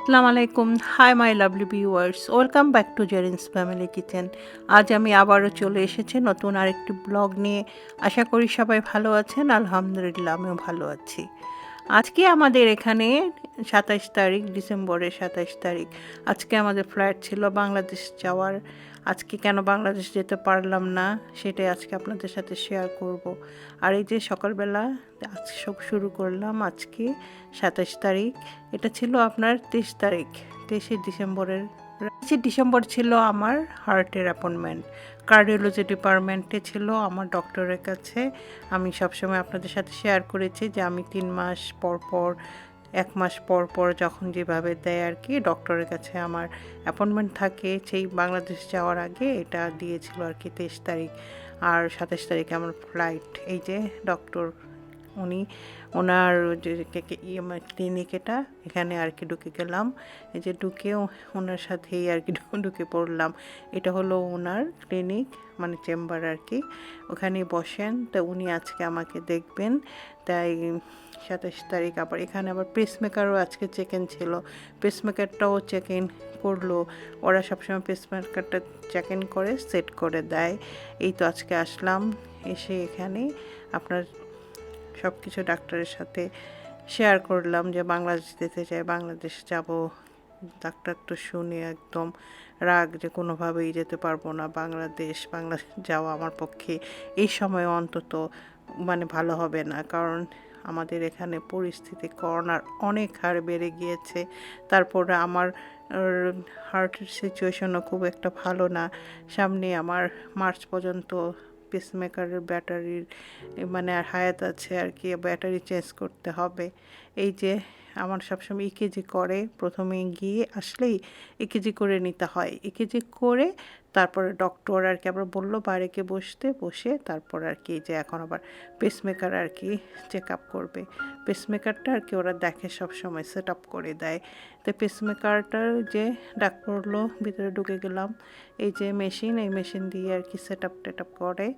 আসসালামু আলাইকুম। Hi my lovely viewers, welcome back to Zerin's family kitchen. আজ আমি আবারও চলে এসেছি নতুন আরেকটি ব্লগ নিয়ে। আশা করি সবাই ভালো আছেন। আলহামদুলিল্লাহ আমিও ভালো আছি। আজকে আমাদের এখানে 27 তারিখ, ডিসেম্বরের 27 তারিখ। আজকে আমাদের ফ্লাইট ছিল বাংলাদেশ যাওয়ার। আজকে কেন বাংলাদেশ যেতে পারলাম না সেটাই আজকে আপনাদের সাথে শেয়ার করব। আর এই যে সকালবেলা আজ সব শুরু করলাম। আজকে 27 তারিখ, এটা ছিল আপনার 23 তারিখ, 23শে ডিসেম্বরের 23শে ডিসেম্বর ছিল আমার হার্টের অ্যাপয়েন্টমেন্ট। কার্ডিওলজি ডিপার্টমেন্টে ছিল আমার ডক্টরের কাছে। আমি সবসময় আপনাদের সাথে শেয়ার করেছি যে আমি 3 মাস পর পর, 1 মাস পর পর যখন যেভাবে দেয় আর কি ডক্টরের কাছে আমার অ্যাপয়েন্টমেন্ট থাকে। সেই বাংলাদেশ যাওয়ার আগে এটা দিয়েছিল আর কি 23 তারিখ। আর 27 তারিখে আমার ফ্লাইট। এই যে ডক্টর, উনি ওনার যে ক্লিনিক, এখানে আর কি ঢুকে গেলাম। এই যে ঢুকেও ওনার সাথেই আর কি ঢুকে পড়লাম। এটা হলো ওনার ক্লিনিক, মানে চেম্বার আর কি। ওখানে বসেন, তো উনি আজকে আমাকে দেখবেন। তাই 27 তারিখ আবার এখানে আবার পেসমেকারও আজকে চেক ইন ছিল। পেসমেকারটাও চেক ইন করলো। ওরা সবসময় পেসমেকারটা চেক ইন করে সেট করে দেয়। এই তো আজকে আসলাম, এসে এখানে আপনার সব কিছু ডাক্তারের সাথে শেয়ার করলাম যে বাংলাদেশ যেতে চাই, বাংলাদেশ যাব। ডাক্তার তো শুনে একদম রাগ যে কোনোভাবেই যেতে পারবো না বাংলাদেশ যাওয়া আমার পক্ষে এই সময় অন্তত মানে ভালো হবে না। কারণ আমাদের এখানে পরিস্থিতি করোনার অনেক হার বেড়ে গিয়েছে। তারপরে আমার হার্টের সিচুয়েশনও খুব একটা ভালো না। সামনে আমার মার্চ পর্যন্ত পেসমেকারের ব্যাটারির মানে আর হায়াত আছে আর কি, ব্যাটারি চেঞ্জ করতে হবে। এই যে আমার সবসময় ইকেজি করে, প্রথমে গিয়ে আসলেই ইকেজি করে নিতে হয়। ইকেজি করে তারপরে ডক্টর আর কি আবার বললো বাইরেকে বসে তারপর আর কি যে এখন আবার পেসমেকার আর কি চেক আপ করবে। পেসমেকারটা আর কি ওরা দেখে সব সময় সেট আপ করে দেয়। তো পেসমেকারটার যে ডাক পড়লো, ভিতরে ঢুকে গেলাম। এই যে মেশিন, এই মেশিন দিয়ে আর কি সেট আপ করে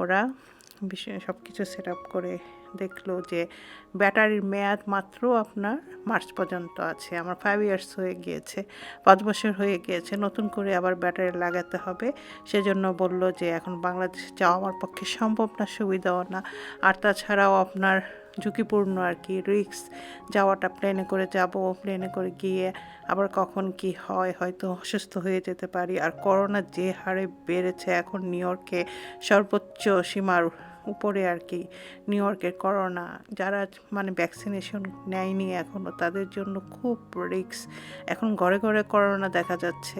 ওরা। সব কিছু সেট আপ করে দেখলো যে ব্যাটারির মেয়াদ মাত্র আপনার মার্চ পর্যন্ত আছে। আমার 5 ইয়ার্স হয়ে গিয়েছে, 5 বছর হয়ে গিয়েছে। নতুন করে আবার ব্যাটারি লাগাতে হবে। সেজন্য বলল যে এখন বাংলাদেশ যাওয়া আমার পক্ষে সম্ভব না, সুবিধাও না। আর তাছাড়াও আপনার ঝুঁকিপূর্ণ আর কি, রিস্ক। যাওয়াটা প্লেনে করে যাব, প্লেনে করে গিয়ে আবার কখন কি হয়, হয়তো অসুস্থ হয়ে যেতে পারি। আর করোনা যে হারে বেড়েছে এখন নিউ ইয়র্কে, সর্বোচ্চ সীমার উপরে আর কি নিউ ইয়র্কের করোনা। যারা মানে ভ্যাকসিনেশন নেয়নি এখনও, তাদের জন্য খুব রিস্ক। এখন ঘরে ঘরে করোনা দেখা যাচ্ছে।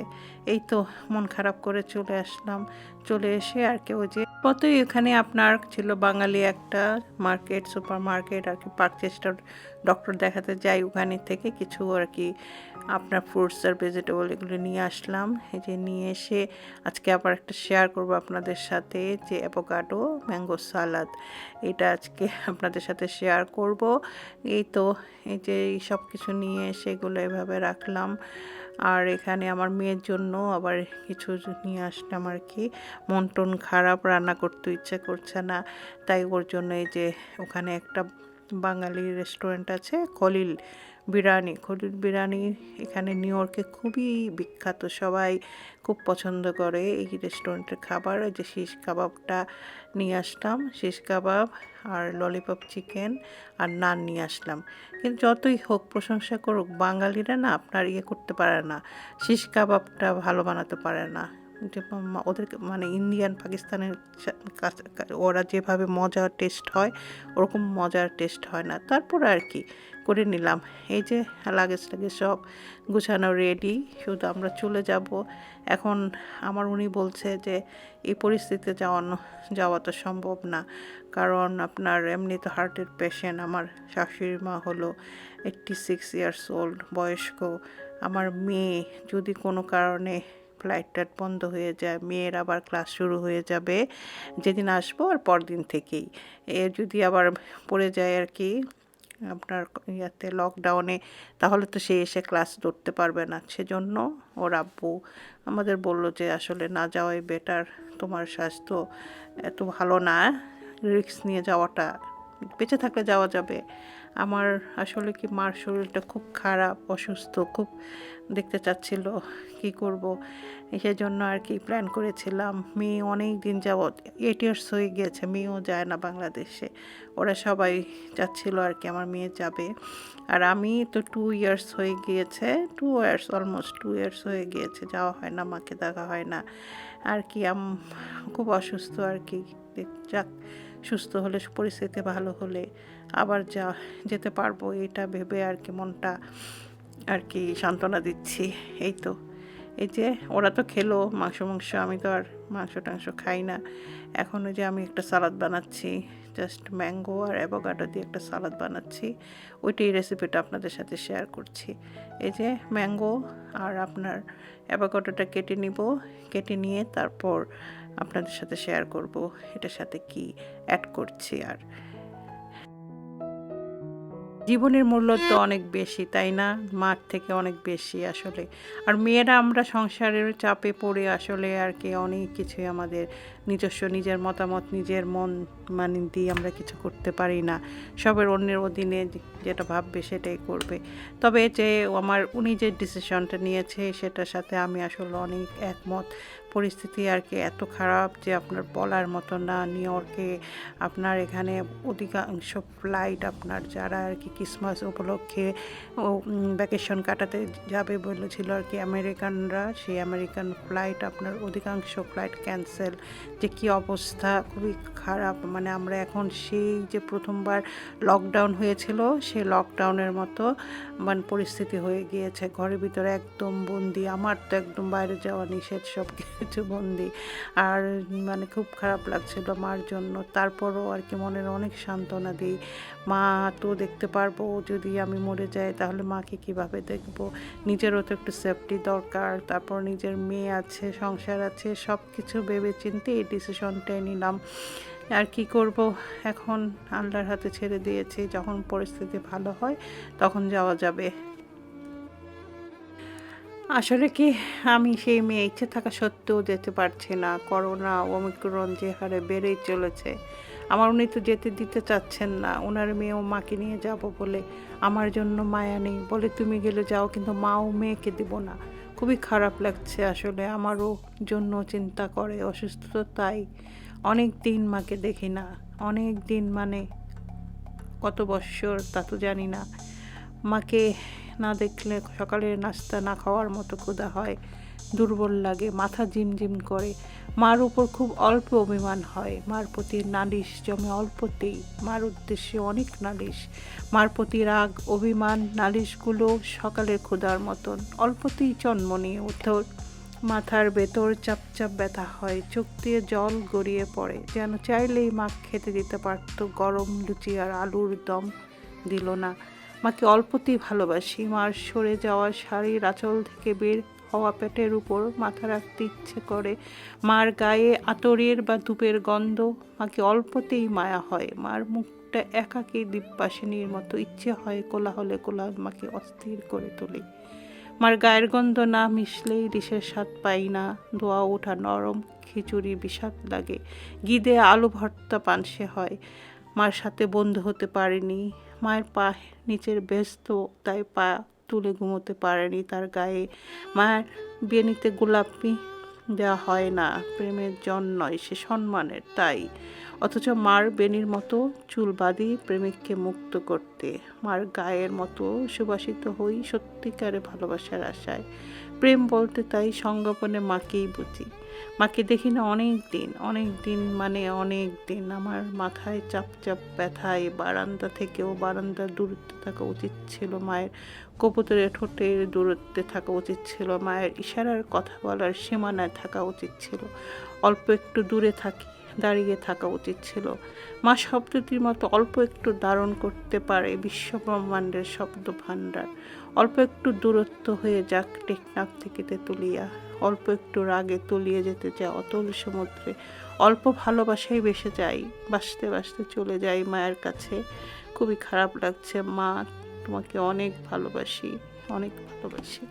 এই তো মন খারাপ করে চলে আসলাম। চলে এসে আর কি ওই যে কতই এখানে আপনার ছিল বাঙালি একটা মার্কেট, সুপার মার্কেট আর কি, পারচেজটা ডক্টর দেখাতে যাই, ওখানে থেকে কিছু আর কি আপনার ফ্রুটস আর ভেজিটেবল এগুলো নিয়ে আসলাম। এই যে নিয়ে এসে আজকে আবার একটা শেয়ার করব আপনাদের সাথে যে অ্যাভোকাডো ম্যাঙ্গো সালাদ, এটা আজকে আপনাদের সাথে শেয়ার করব। এই তো এই যে সব কিছু নিয়ে এসে এগুলো এভাবে রাখলাম। আর এখানে আমার মেয়ের জন্য আবার কিছু নিয়ে আসলাম আর কি। মন টন খারাপ, রান্না করতে ইচ্ছে করছে না, তাই ওর জন্য এই যে ওখানে একটা বাঙালি রেস্টুরেন্ট আছে, খলিল বিরিয়ানি। এখানে নিউ ইয়র্কে খুবই বিখ্যাত, সবাই খুব পছন্দ করে এই রেস্টুরেন্টের খাবার। এই যে শিশ কাবাবটা নিয়ে আসলাম, শিশ কাবাব আর ললিপপ চিকেন আর নান নিয়ে আসলাম। কিন্তু যতই হোক, প্রশংসা করুক, বাঙালিরা না আপনার করতে পারে না, শিশ কাবাবটা ভালো বানাতে পারে না। যে ওদের মানে ইন্ডিয়ান পাকিস্তানের ওরা যেভাবে মজার টেস্ট হয়, ওরকম মজার টেস্ট হয় না। তারপর আর কি করে নিলাম। এই যে লাগেজ সব গুছানো রেডি, শুধু আমরা চলে যাব এখন। আমার উনি বলছে যে এই পরিস্থিতিতে যাওয়া তো সম্ভব না, কারণ আপনার এমনি তো হার্টের পেশেন্ট। আমার শাশুড়ি মা হলো 86 ইয়ার্স ওল্ড, বয়স্ক। আমার মেয়ে যদি কোনো কারণে ফ্লাইটটা বন্ধ হয়ে যায়, মেয়ের আবার ক্লাস শুরু হয়ে যাবে যেদিন আসবো আর পরদিন থেকেই। যদি আবার পড়ে যায় আর কি আপনার লকডাউনে, তাহলে তো সে এসে ক্লাস ধরতে পারবে না। সেজন্য ওর আব্বু আমাদের বলল যে আসলে না যাওয়াই বেটার, তোমার স্বাস্থ্য এত ভালো না, রিস্ক নিয়ে যাওয়াটা বেঁচে থাকলে যাওয়া যাবে। আমার আসলে কি মার শরীরটা খুব খারাপ, অসুস্থ, খুব দেখতে চাচ্ছিল, কি করব, সেজন্য আর কি প্ল্যান করেছিলাম। মেয়ে অনেক দিন যাবৎ 8 ইয়ার্স হয়ে গিয়েছে, মেয়েও যায় না বাংলাদেশে। ওরা সবাই চাচ্ছিল আর কি আমার মেয়ে যাবে। আর আমি তো 2 ইয়ার্স হয়ে গিয়েছে, 2 ইয়ার্স অলমোস্ট 2 ইয়ার্স হয়ে গিয়েছে, যাওয়া হয় না, মাকে দেখা হয় না আর কি। খুব অসুস্থ আর কি। যাক, সুস্থ হলে, পরিস্থিতি ভালো হলে আবার যেতে পারবো, এটা ভেবে আর কি মনটা আর কি সান্ত্বনা দিচ্ছি। এই তো, এই যে ওরা তো খেলো মাংস, আমি তো আর মাংস টাংস খাই না। এখন ওই যে আমি একটা সালাদ বানাচ্ছি, জাস্ট ম্যাঙ্গো আর অ্যাভোকাডো দিয়ে একটা সালাদ বানাচ্ছি। ওইটাই রেসিপিটা আপনাদের সাথে শেয়ার করছি। এই যে ম্যাঙ্গো আর আপনার অ্যাভোকাডোটা কেটে নিব, কেটে নিয়ে তারপর আপনাদের সাথে শেয়ার করব এটার সাথে কি অ্যাড করছি। আর জীবনের মূল্য তো অনেক বেশি, তাই না? মার থেকে অনেক বেশি আসলে। আর মেয়েরা আমরা সংসারের চাপে পড়ে আসলে আর কি অনেক কিছুই আমাদের নিজস্ব, নিজের মতামত, নিজের মন দিয়ে আমরা কিছু করতে পারি না। সবের অন্যের অধীনে যেটা ভাববে সেটাই করবে। তবে যে উনি যে ডিসিশনটা নিয়েছে সেটার সাথে আমি আসলে অনেক একমত। পরিস্থিতি আর কি এত খারাপ যে আপনার বলার মতো না। নিউ ইয়র্কে আপনার এখানে অধিকাংশ ফ্লাইট, আপনার যারা আর কি ক্রিসমাস উপলক্ষে ভ্যাকেশন কাটাতে যাবে বলেছিল আর কি আমেরিকানরা, সেই আমেরিকান ফ্লাইট আপনার অধিকাংশ ফ্লাইট ক্যান্সেল। যে কী অবস্থা, খুবই খারাপ। মানে আমরা এখন সেই যে প্রথমবার লকডাউন হয়েছিল সেই লকডাউনের মতো পরিস্থিতি হয়ে গিয়েছে। ঘরের ভিতরে একদম বন্দি। আমার তো একদম বাইরে যাওয়া নিষেধ, সব কিছু বন্দি। আর খুব খারাপ লাগছিল মার জন্য। তারপরও আর কি মনের অনেক সান্ত্বনা দিই। মা তো দেখতে পারবো, যদি আমি মরে যাই তাহলে মাকে কিভাবে দেখব। নিজেরও তো একটু সেফটি দরকার। তারপর নিজের মেয়ে আছে, সংসার আছে, সব কিছু ভেবে চিন্তে এই ডিসিশনটাই নিলাম। আর কি করব, এখন আল্লাহর হাতে ছেড়ে দিয়েছি। যখন পরিস্থিতি ভালো হয় তখন যাওয়া যাবে। আসলে কি, আমি সেই মেয়ে ইচ্ছে থাকা সত্ত্বেও যেতে পারছি না। করোনা, ওমিক্রন যে হারে বেড়েই চলেছে। উনি তো যেতে দিতে চাচ্ছেন না। ওনার মেয়েও মাকে নিয়ে যাব বলে, আমার জন্য মায়া নেই বলে তুমি গেলে যাও, কিন্তু মাও মেয়েকে দিব না। খুবই খারাপ লাগছে আসলে। আমারও জন্য চিন্তা করে, অসুস্থ তো তাই। অনেক দিন মাকে দেখি না, অনেক দিন কত বৎসর তা তো জানি না। মাকে না দেখলে সকালের নাস্তা না খাওয়ার মতো ক্ষুধা হয়, দুর্বল লাগে, মাথা ঝিমঝিম করে। মার উপর খুব অল্প অভিমান হয়। মার প্রতি নালিশ জমে অল্পতেই। মার উদ্দেশ্যে অনেক নালিশ। মার প্রতি রাগ, অভিমান, নালিশগুলো সকালের ক্ষুধার মতন অল্পতেই জন্ম নিয়ে ওঠে। মাথার ভেতর চাপচাপ ব্যথা হয়, চোখ দিয়ে জল গড়িয়ে পড়ে, যেন চাইলেই মা খেতে দিতে পারত। গরম লুচি আর আলুর দম দিল না। মাকে অল্পতেই ভালোবাসি। মার সরে যাওয়া শাড়ির আঁচল থেকে বের হওয়া পেটের উপর মাথা রাখতে ইচ্ছে করে। মার গায়ে আতরের বা ধূপের গন্ধ, মাকে অল্পতেই মায়া হয়। মার মুখটা একাকী দিব্যাসিনীর মতো, ইচ্ছে হয় কোলাহলে মাকে অস্থির করে তোলে। মার গায়ের গন্ধ না মিশলেই ডিশের স্বাদ পাই না। ধোয়া ওঠা নরম খিচুড়ি বিষাদ লাগে। গিদে আলু ভর্তা পানসে হয়। মার সাথে বন্ধু হতে পারেনি। মায়ের পা নিচের ব্যস্ত, তাই পা তুলে ঘুমোতে পারেনি তার গায়ে। মায়ের বেনিতে গোলাপি দেওয়া হয় না, প্রেমের জন্যই, সে সম্মানের, তাই। অথচ মার বেনির মতো চুল বাঁধি প্রেমিককে মুক্ত করতে। মার গায়ের মতো সুবাসিত হই সত্যিকারে ভালোবাসার আশায়। প্রেম বলতে তাই সংগোপনে মাকেই বুঝি। মাকে দেখি না অনেক দিন, অনেক দিন। আমার মাথায় চাপ ব্যথায় বারান্দা থেকেও বারান্দার দূরত্বে থাকা উচিত ছিল মায়ের। কবুতরের ঠোঁটের দূরত্বে থাকা উচিত ছিল মায়ের। ইশারার কথা বলার সীমানায় থাকা উচিত ছিল। অল্প একটু দূরে দাঁড়িয়ে থাকা উচিত ছিল। মা শব্দটির মতো অল্প একটু ধারণ করতে পারে বিশ্বব্রহ্মাণ্ডের শব্দ ভাণ্ডার। অল্প একটু দূরত্ব হয়ে যাক টেকনাফ থেকে তেঁতুলিয়া। অল্প একটু রাগে তলিয়ে যেতে চায় অতল সমুদ্রে। অল্প ভালোবাসাই বেসে যাই, বাসতে বাসতে চলে যাই মায়ের কাছে। খুবই খারাপ লাগছে মা, তোমাকে অনেক ভালোবাসি, অনেক ভালোবাসি।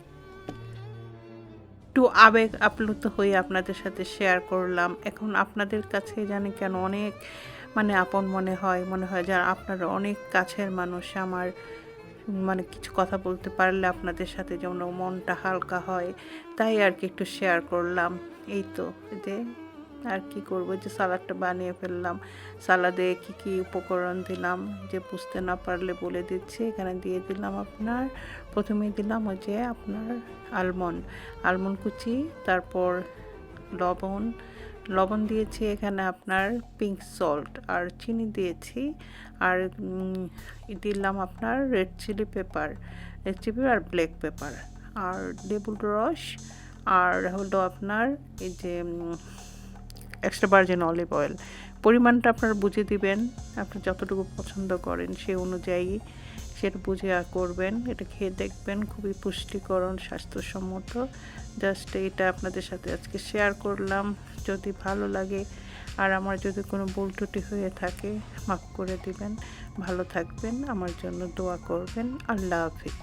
একটু আবেগ আপ্লুত হয়ে আপনাদের সাথে শেয়ার করলাম। এখন আপনাদের কাছে জানি কেন অনেক মানে আপন মনে হয় যে আপনারা অনেক কাছের মানুষ। আমার মানে কিছু কথা বলতে পারলে আপনাদের সাথে যেন মনটা হালকা হয়, তাই আর কি একটু শেয়ার করলাম। এই তো, যে আর কি করবো, যে সালাডটা বানিয়ে ফেললাম। সালাদে কি কি উপকরণ দিলাম যে বুঝতে না পারলে বলে দিচ্ছি। এখানে দিয়ে দিলাম আপনার, প্রথমে দিলাম ওই যে আপনার আলমন্ড কুচি, তারপর লবণ লবণ দিয়েছি এখানে আপনার, পিঙ্ক সল্ট আর চিনি দিয়েছি, আর দিলাম আপনার রেড চিলি পেপার আর ব্ল্যাক পেপার, আর লেবুর রস, আর হলো আপনার এই যে এক্সট্রা ভার্জিন অলিভ অয়েল। পরিমাণটা আপনারা বুঝে দিবেন, আপনি যতটুকু পছন্দ করেন সেই অনুযায়ী সেটা বুঝে করবেন। এটা খেয়ে দেখবেন, খুবই পুষ্টিকর, স্বাস্থ্যসম্মত। জাস্ট এটা আপনাদের সাথে আজকে শেয়ার করলাম। যদি ভালো লাগে আর আমার যদি কোনো ভুল ত্রুটি হয়ে থাকে মাফ করে দিবেন। ভালো থাকবেন, আমার জন্য দোয়া করবেন। আল্লাহ হাফেজ।